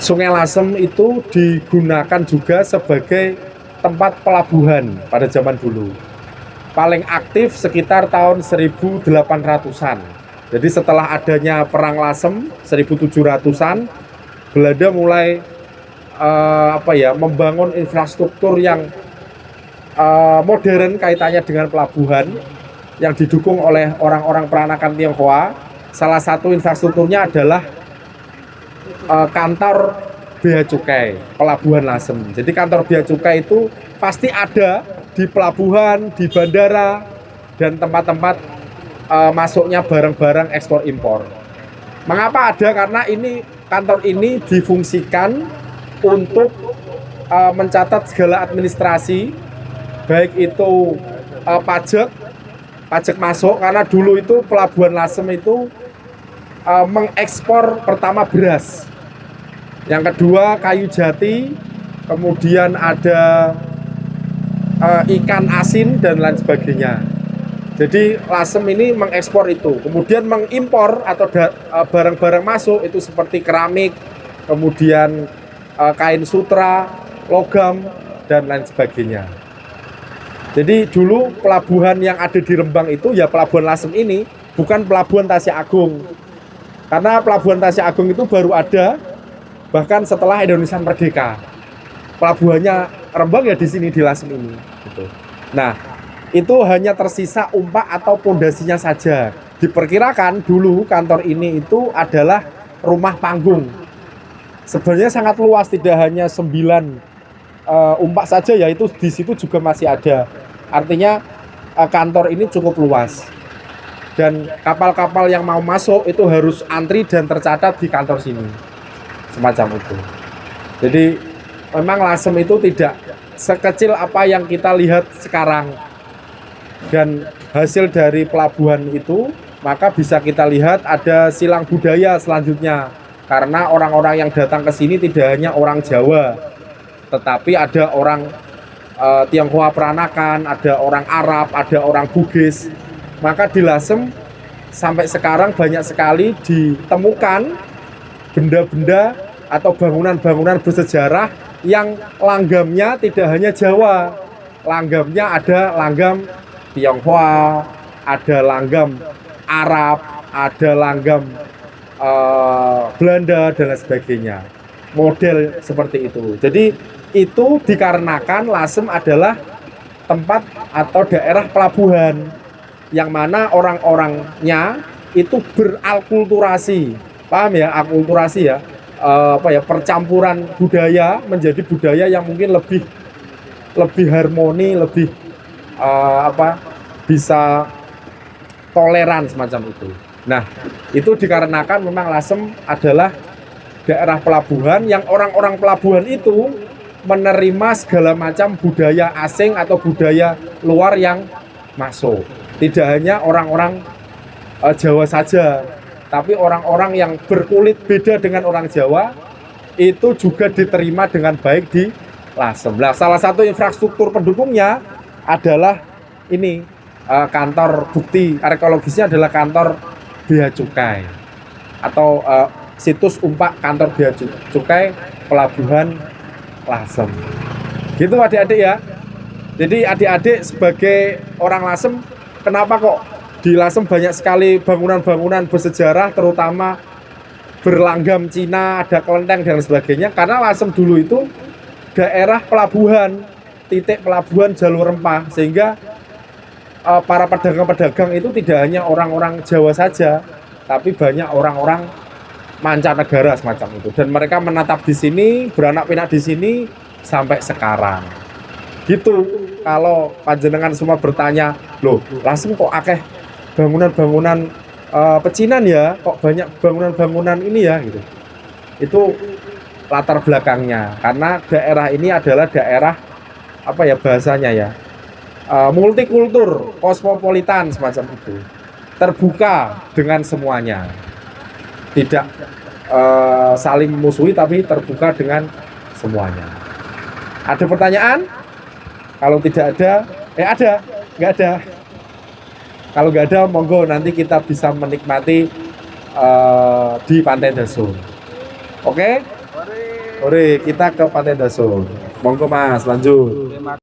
Sungai Lasem itu digunakan juga sebagai tempat pelabuhan pada zaman dulu. Paling aktif sekitar tahun 1800-an. Jadi setelah adanya Perang Lasem 1700-an, Belanda mulai membangun infrastruktur yang modern kaitannya dengan pelabuhan yang didukung oleh orang-orang peranakan Tionghoa. Salah satu infrastrukturnya adalah kantor Bea Cukai Pelabuhan Lasem. Jadi kantor Bea Cukai itu pasti ada di pelabuhan, di bandara, dan tempat-tempat masuknya barang-barang ekspor impor. Mengapa ada? Karena kantor ini difungsikan untuk mencatat segala administrasi, baik itu pajak masuk, karena dulu itu Pelabuhan Lasem itu mengekspor pertama beras, yang kedua kayu jati, kemudian ada ikan asin dan lain sebagainya. Jadi Lasem ini mengekspor itu, kemudian mengimpor atau barang-barang masuk itu seperti keramik, kemudian kain sutra, logam, dan lain sebagainya. Jadi dulu pelabuhan yang ada di Rembang itu ya Pelabuhan Lasem ini, bukan Pelabuhan Tasya Agung. Karena Pelabuhan Tasya Agung itu baru ada bahkan setelah Indonesia merdeka. Pelabuhannya Rembang ya di sini, di Lasem ini. Gitu. Nah, itu hanya tersisa umpak atau pondasinya saja. Diperkirakan dulu kantor ini itu adalah rumah panggung. Sebenarnya sangat luas, tidak hanya 9 umpak saja, yaitu di situ juga masih ada. Artinya kantor ini cukup luas. Dan kapal-kapal yang mau masuk itu harus antri dan tercatat di kantor sini. Semacam itu. Jadi memang Lasem itu tidak sekecil apa yang kita lihat sekarang. Dan hasil dari pelabuhan itu, maka bisa kita lihat ada silang budaya selanjutnya. Karena orang-orang yang datang ke sini tidak hanya orang Jawa, tetapi ada orang Tionghoa peranakan, ada orang Arab, ada orang Bugis. Maka di Lasem sampai sekarang banyak sekali ditemukan benda-benda atau bangunan-bangunan bersejarah yang langgamnya tidak hanya Jawa. Langgamnya ada langgam Tionghoa, ada langgam Arab, ada langgam Belanda, dan lain sebagainya. Model seperti itu. Jadi itu dikarenakan Lasem adalah tempat atau daerah pelabuhan yang mana orang-orangnya itu beralkulturasi. Paham ya, akulturasi ya? Percampuran budaya menjadi budaya yang mungkin lebih harmoni, lebih bisa toleran semacam itu. Nah, itu dikarenakan memang Lasem adalah daerah pelabuhan yang orang-orang pelabuhan itu menerima segala macam budaya asing atau budaya luar yang masuk. Tidak hanya orang-orang Jawa saja, tapi orang-orang yang berkulit beda dengan orang Jawa itu juga diterima dengan baik di Lasem. Nah, salah satu infrastruktur pendukungnya adalah ini kantor bukti arkeologisnya adalah kantor Bea Cukai atau situs umpak kantor Bea Cukai Pelabuhan Lasem. Gitu adik-adik ya. Jadi adik-adik sebagai orang Lasem, kenapa kok di Lasem banyak sekali bangunan-bangunan bersejarah, terutama berlanggam Cina, ada kelenteng dan sebagainya? Karena Lasem dulu itu daerah pelabuhan, titik pelabuhan jalur rempah, sehingga para pedagang-pedagang itu tidak hanya orang-orang Jawa saja, tapi banyak orang-orang mancanegara semacam itu. Dan mereka menatap di sini, beranak pinak di sini sampai sekarang. Gitu. Kalau panjenengan semua bertanya, loh, Lasem kok akeh bangunan-bangunan pecinan ya, kok banyak bangunan-bangunan ini ya, gitu. Itu latar belakangnya. Karena daerah ini adalah daerah bahasanya ya, multikultur, kosmopolitan semacam itu, terbuka dengan semuanya, tidak saling memusuhi tapi terbuka dengan semuanya. Ada pertanyaan? Kalau tidak ada, ada, nggak ada. Kalau nggak ada, monggo nanti kita bisa menikmati di Pantai Dasun. Oke? Ore, kita ke Pantai Daso. Monggo Mas, lanjut.